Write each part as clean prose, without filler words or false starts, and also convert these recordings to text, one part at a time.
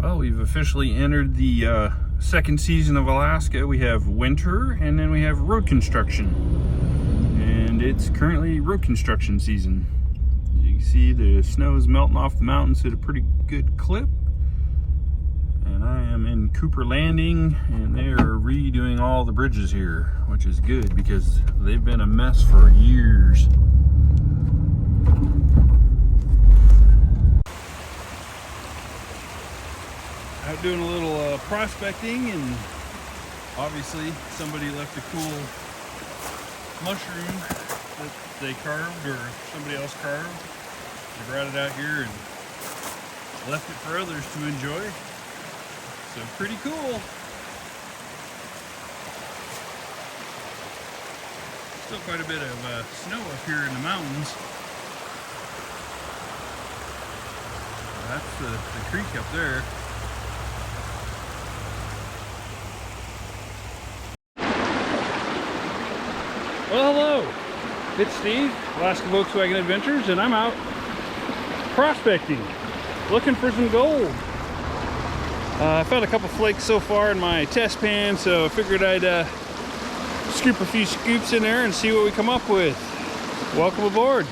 Well, we've officially entered the second season of Alaska. We have winter and then we have road construction. And it's currently road construction season. You can see the snow is melting off the mountains at a pretty good clip. And I am in Cooper Landing and they are redoing all the bridges here, which is good because they've been a mess for years. Out doing a little prospecting, and obviously somebody left a cool mushroom that they carved or somebody else carved. They brought it out here and left it for others to enjoy. So pretty cool. Still quite a bit of snow up here in the mountains. That's the creek up there. Well, hello, it's Steve, Alaska Volkswagen Adventures, and I'm out prospecting, looking for some gold. I found a couple flakes so far in my test pan, so I figured I'd scoop a few scoops in there and see what we come up with. Welcome aboard.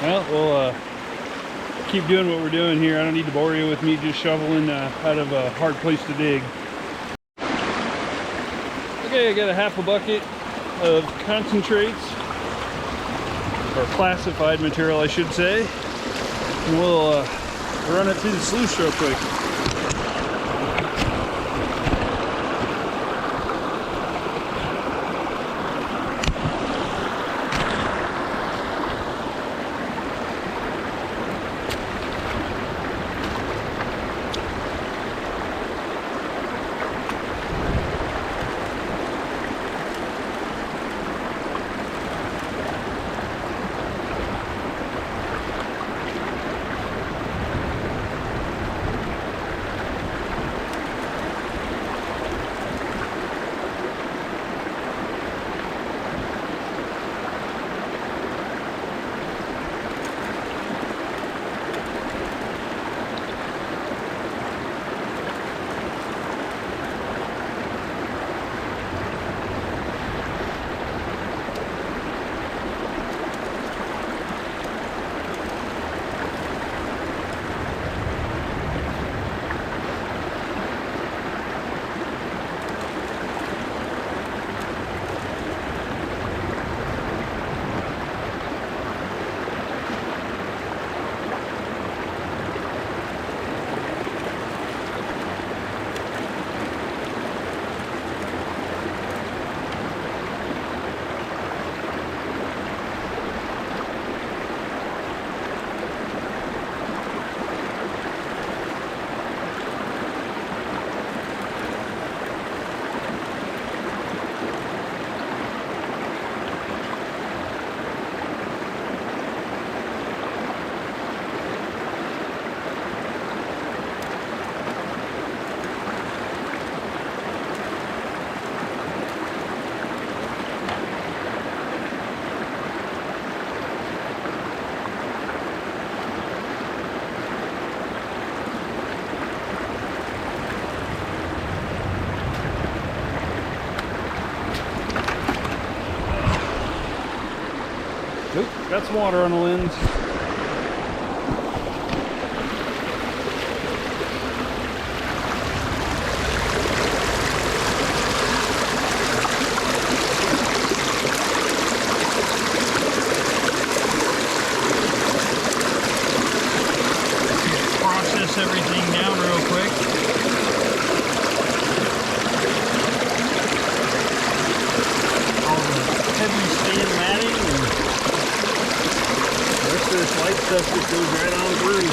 Well, we'll keep doing what we're doing here. I don't need to bore you with me just shoveling out of a hard place to dig. Okay, I got a half a bucket of concentrates, or classified material I should say. And we'll run it through the sluice real quick. Oop, got some water on the lens. Process everything down real quick. All the heavy span matting and the rest of this light stuff just goes right on through.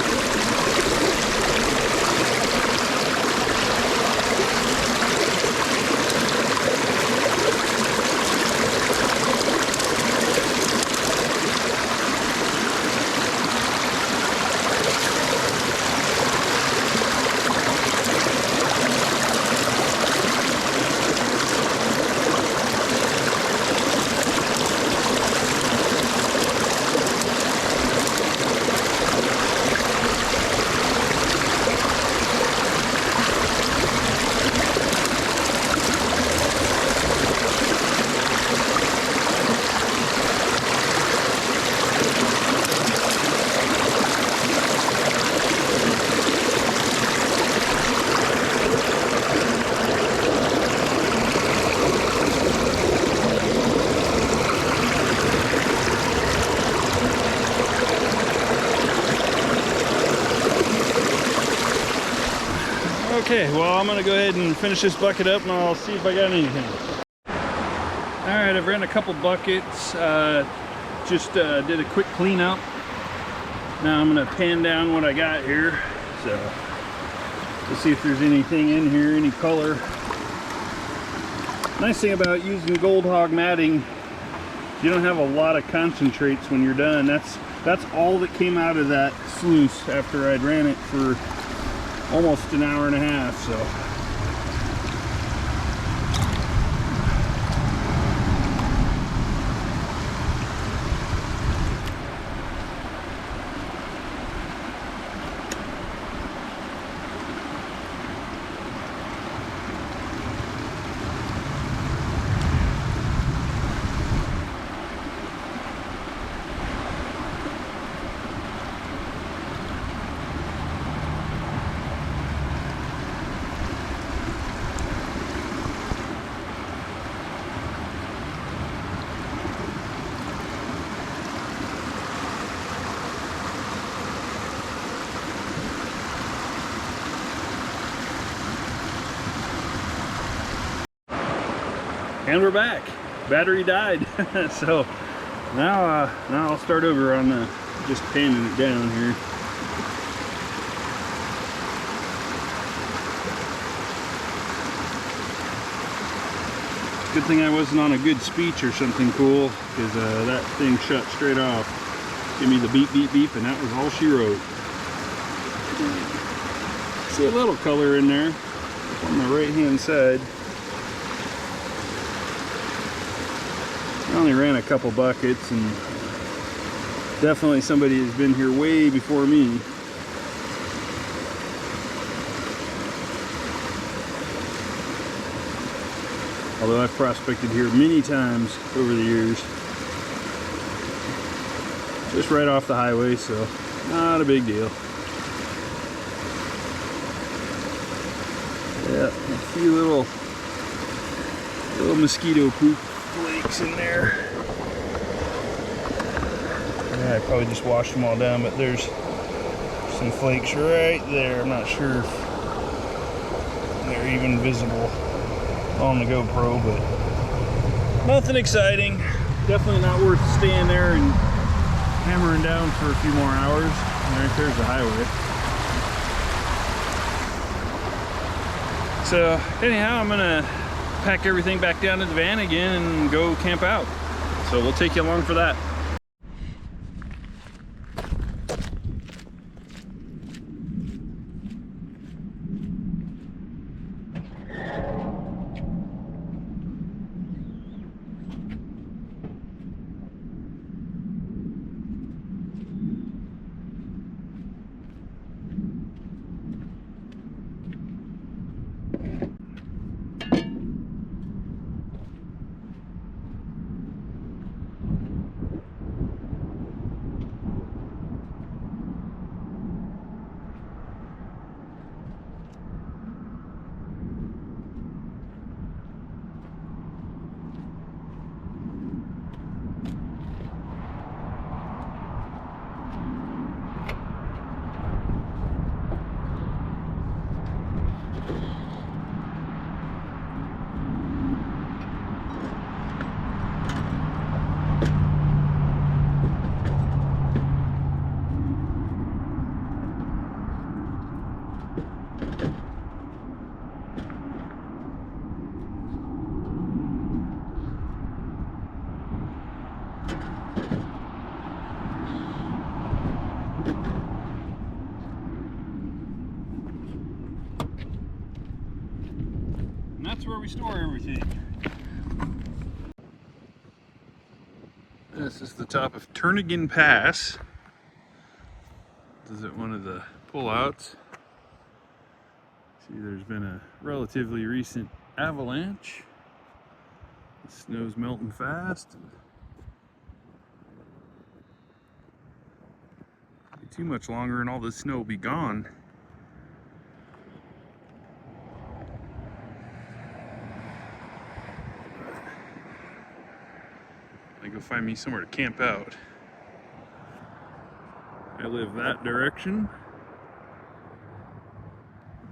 Okay, well, I'm gonna go ahead and finish this bucket up and I'll see if I got anything. All right, I've ran a couple buckets, just did a quick cleanup. Now I'm gonna pan down what I got here. So, let's see if there's anything in here, any color. Nice thing about using Gold Hog matting, you don't have a lot of concentrates when you're done. That's all that came out of that sluice after I'd ran it for almost an hour and a half, so. And we're back. Battery died. So now I'll start over on just panning it down here. Good thing I wasn't on a good speech or something cool, because that thing shut straight off. Give me the beep beep beep, and that was all she wrote. See a little color in there on the right hand side. I only ran a couple buckets, and definitely somebody has been here way before me. Although I've prospected here many times over the years. Just right off the highway, so not a big deal. Yeah, a few little mosquito poop flakes in there. Yeah, I probably just washed them all down, but there's some flakes right there. I'm not sure if they're even visible on the GoPro, but nothing exciting. Definitely not worth staying there and hammering down for a few more hours. And right there's the highway. So anyhow, I'm gonna pack everything back down to the van again and go camp out. So we'll take you along for that. we store everything. This is the top of Turnagain Pass. This is at one of the pullouts. See, there's been a relatively recent avalanche. The snow's melting fast. Be too much longer and all this snow will be gone. I go find me somewhere to camp out. I live that direction.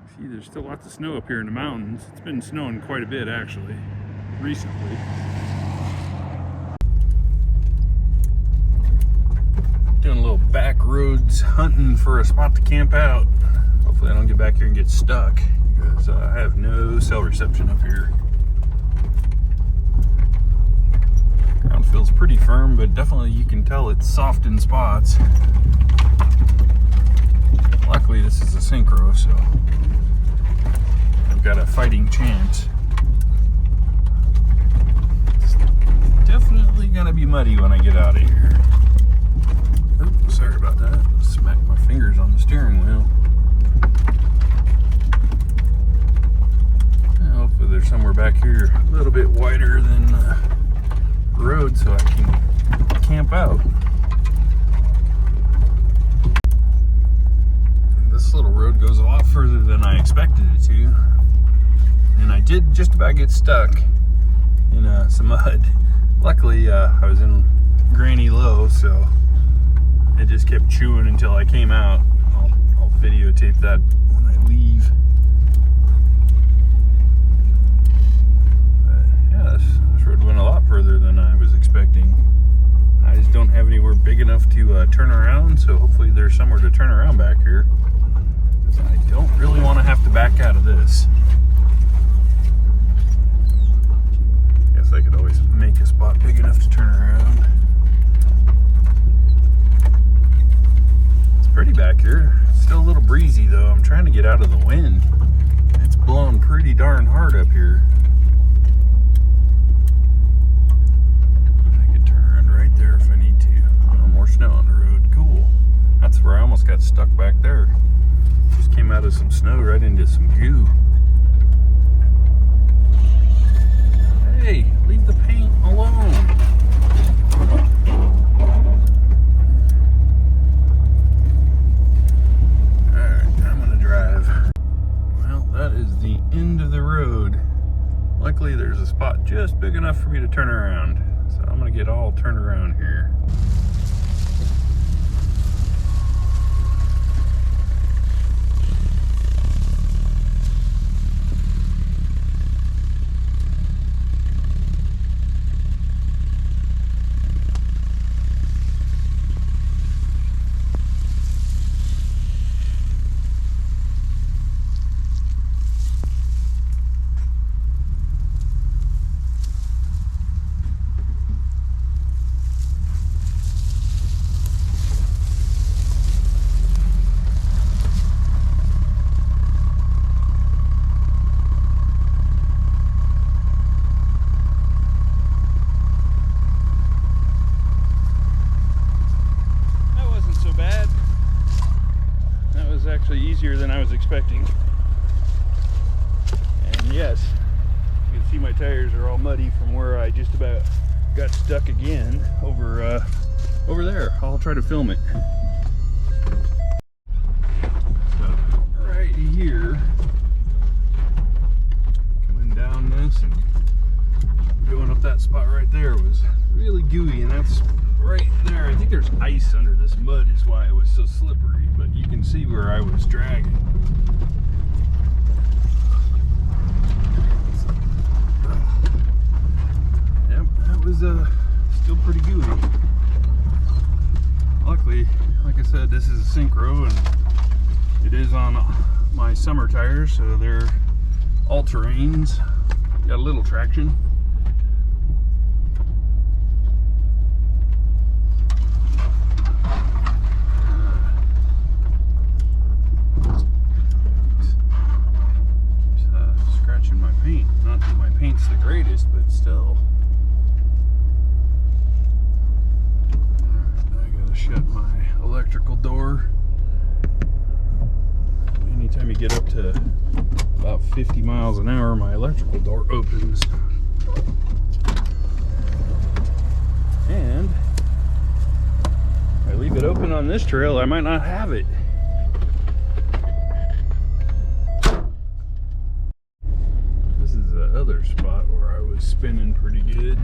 See, there's still lots of snow up here in the mountains. It's been snowing quite a bit actually, recently. Doing a little back roads hunting for a spot to camp out. Hopefully I don't get back here and get stuck, because I have no cell reception up here. Ground feels pretty firm, but definitely you can tell it's soft in spots. Luckily this is a synchro, so I've got a fighting chance. It's definitely gonna be muddy when I get out of here. Oh, sorry about that. Smacked my fingers on the steering wheel. Hopefully there's somewhere back here a little bit wider than the road so I can camp out. This little road goes a lot further than I expected it to, and I did just about get stuck in some mud. Luckily I was in granny low, so it just kept chewing until I came out. I'll videotape that when I leave. But yeah, this road went a lot further than I was expecting. I just don't have anywhere big enough to turn around, so hopefully there's somewhere to turn around back here. I don't really want to have to back out of this. I guess I could always make a spot big enough to turn around. It's pretty back here. It's still a little breezy though. I'm trying to get out of the wind. It's blowing pretty darn hard up here. I could turn around right there if I need to. Oh, more snow on the road. Cool. That's where I almost got stuck back there. Just came out of some snow right into some goo. Hey, leave the paint alone. Alright, I'm gonna drive. Well, that is the end of the road. Luckily there's a spot just big enough for me to turn around. So I'm gonna get all turned around here. Easier than I was expecting. And yes, you can see my tires are all muddy from where I just about got stuck again over there. I'll try to film it. So right here, coming down this and going up that spot right there was really gooey, and that's right there. I think there's ice under this mud is why it was so slippery, but you can see where I was dragging. Yep, that was still pretty gooey. Luckily, like I said, this is a synchro and it is on my summer tires, so they're all-terrains. Got a little traction. Scratching my paint, not my shut my electrical door. Anytime you get up to about 50 miles an hour, my electrical door opens. And if I leave it open on this trail, I might not have it. This is the other spot where I was spinning pretty good.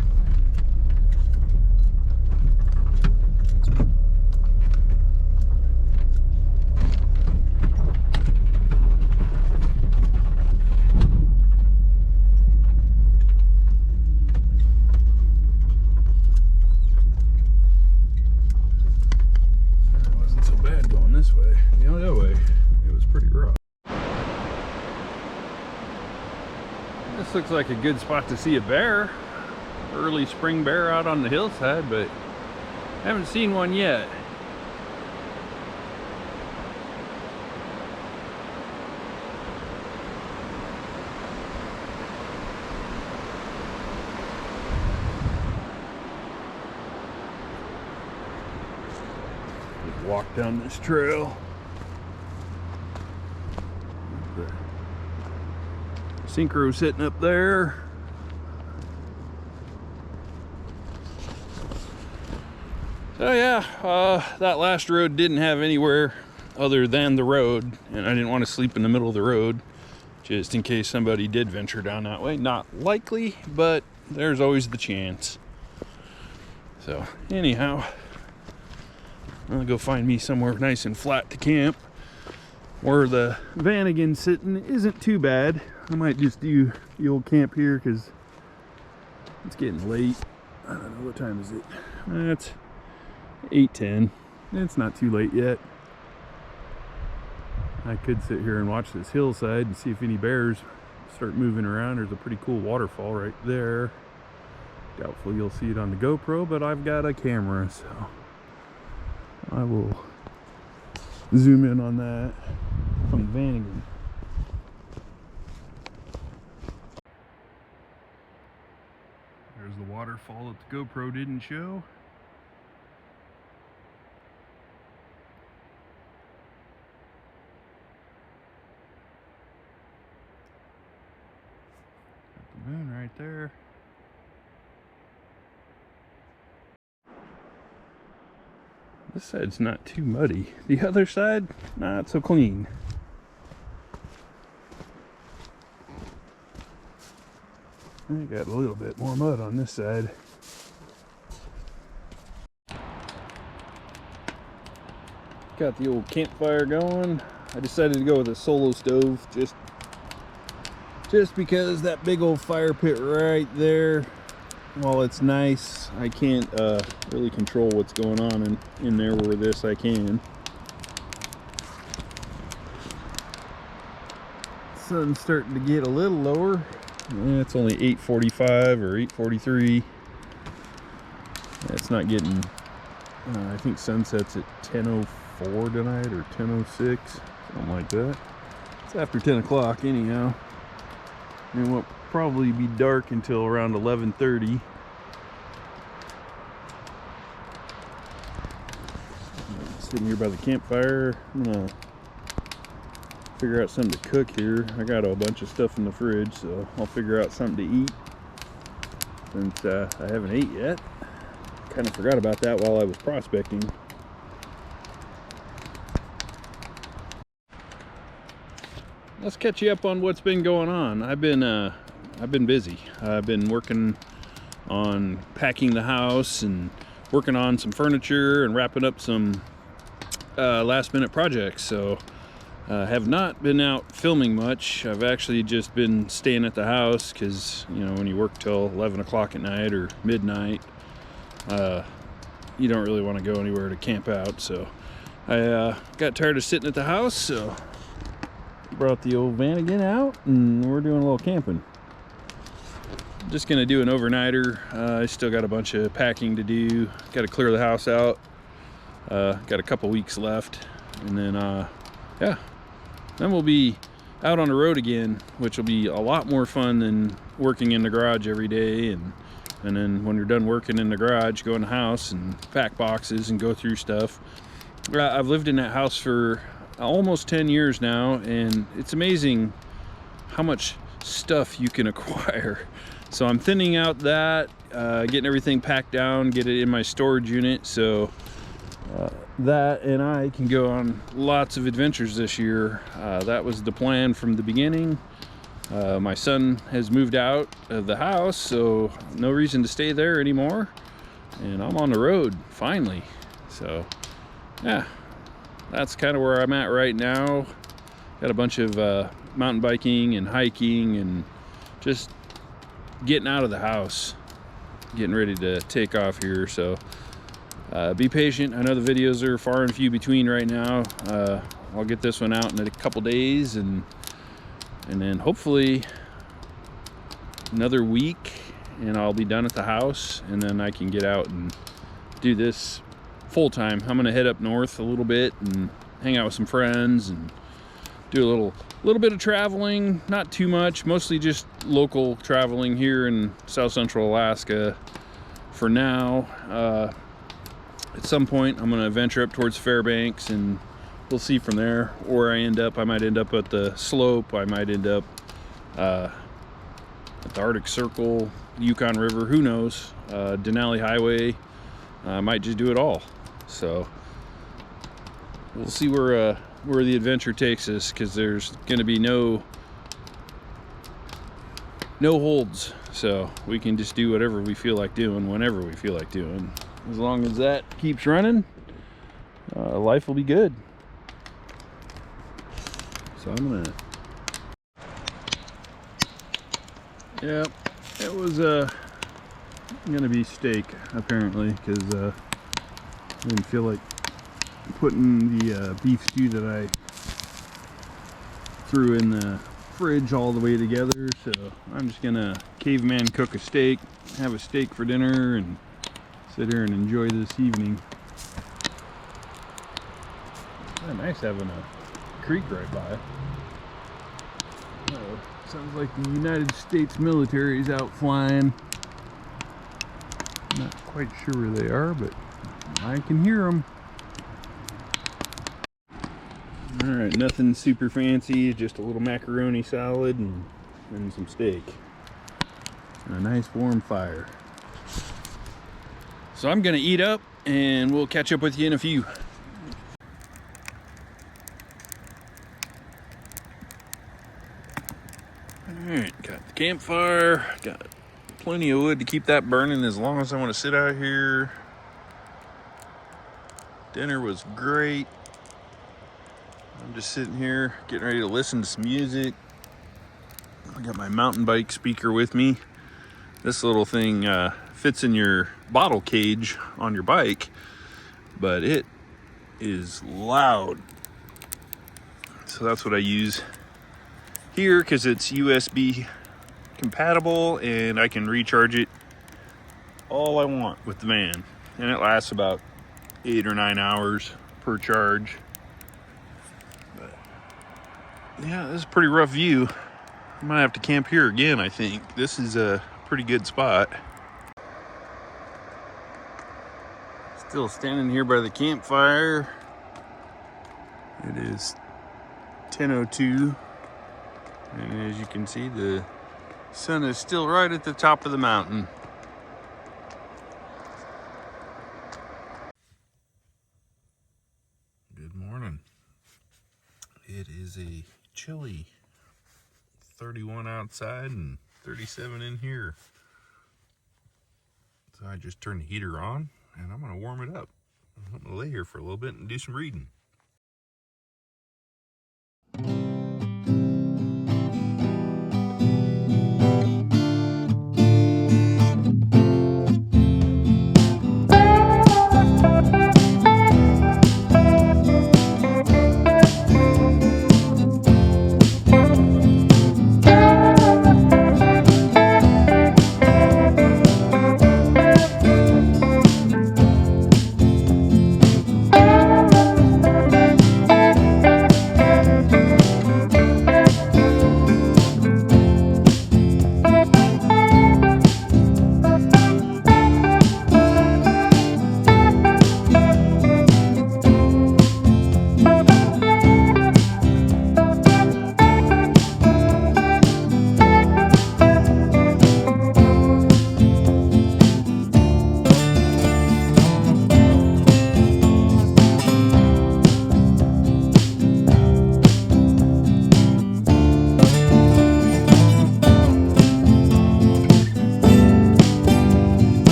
This way. The other way, it was pretty rough. This looks like a good spot to see a bear. Early spring bear out on the hillside, but I haven't seen one yet. Walk down this trail. The Syncro sitting up there. So yeah, that last road didn't have anywhere other than the road, and I didn't want to sleep in the middle of the road just in case somebody did venture down that way. Not likely, but there's always the chance. So anyhow, I'll go find me somewhere nice and flat to camp where the Vanagon sitting isn't too bad. I might just do the old camp here because it's getting late. I don't know, what time is it? It's 8:10. It's not too late yet. I could sit here and watch this hillside and see if any bears start moving around. There's a pretty cool waterfall right there. Doubtful you'll see it on the GoPro, but I've got a camera, so I will zoom in on that from the Vanagon. There's the waterfall that the GoPro didn't show. Got the moon right there. This side's not too muddy. The other side, not so clean. I got a little bit more mud on this side. Got the old campfire going. I decided to go with a solo stove just because that big old fire pit right there, while it's nice, I can't really control what's going on in there, where this I can. Sun's starting to get a little lower. It's only 8:45 or 8:43. It's not getting, I think sunset's at 10:04 tonight or 10:06, something like that. It's after 10 o'clock anyhow. And we'll probably be dark until around 11:30. Sitting here by the campfire, I'm gonna figure out something to cook here. I got a bunch of stuff in the fridge, so I'll figure out something to eat since I haven't ate yet. Kind of forgot about that while I was prospecting. Let's catch you up on what's been going on. I've been busy. I've been working on packing the house and working on some furniture and wrapping up some last minute projects. So have not been out filming much. I've actually just been staying at the house because, you know, when you work till 11 o'clock at night or midnight, you don't really want to go anywhere to camp out. So I got tired of sitting at the house, so brought the old Vanagon out and we're doing a little camping. Just gonna do an overnighter. I still got a bunch of packing to do. Got to clear the house out. Got a couple weeks left, and then yeah, then we'll be out on the road again, which will be a lot more fun than working in the garage every day and And then when you're done working in the garage, go in the house and pack boxes and go through stuff. I've lived in that house for almost 10 years now, and it's amazing how much stuff you can acquire. So I'm thinning out that, getting everything packed down, get it in my storage unit, so that and I can go on lots of adventures this year. That was the plan from the beginning. My son has moved out of the house, so no reason to stay there anymore, and I'm on the road finally. So yeah, that's kind of where I'm at right now. Got a bunch of mountain biking and hiking and just getting out of the house, getting ready to take off here. So be patient. I know the videos are far and few between right now. I'll get this one out in a couple days, and then hopefully another week and I'll be done at the house, and then I can get out and do this full time. I'm gonna head up north a little bit and hang out with some friends and do a little bit of traveling, not too much, mostly just local traveling here in South Central Alaska for now. At some point I'm gonna venture up towards Fairbanks, and we'll see from there where I end up. I might end up at the slope, I might end up at the Arctic Circle, Yukon River, who knows, Denali Highway. I might just do it all. So we'll see where the adventure takes us, because there's going to be no holds. So we can just do whatever we feel like doing, whenever we feel like doing. As long as that keeps running, life will be good. So I'm gonna, yep, it was gonna be steak apparently, because I didn't feel like putting the beef stew that I threw in the fridge all the way together. So I'm just gonna caveman cook a steak, have a steak for dinner, and sit here and enjoy this evening. Oh, nice having a creek right by. Oh, sounds like the United States military is out flying. Not quite sure where they are, but I can hear them. Alright, nothing super fancy, just a little macaroni salad and some steak. And a nice warm fire. So I'm gonna eat up, and we'll catch up with you in a few. Alright, got the campfire, got plenty of wood to keep that burning as long as I want to sit out here. Dinner was great. I'm just sitting here getting ready to listen to some music. I got my mountain bike speaker with me. This little thing fits in your bottle cage on your bike, but it is loud. So that's what I use here, because it's USB compatible and I can recharge it all I want with the van, and it lasts about 8 or 9 hours per charge. But yeah, this is a pretty rough view. I might have to camp here again. I think this is a pretty good spot. Still standing here by the campfire. It is 10:02, and as you can see, the sun is still right at the top of the mountain. Good morning. It is a chilly 31 outside and 37 in here. So I just turned the heater on, and I'm gonna warm it up. I'm gonna lay here for a little bit and do some reading.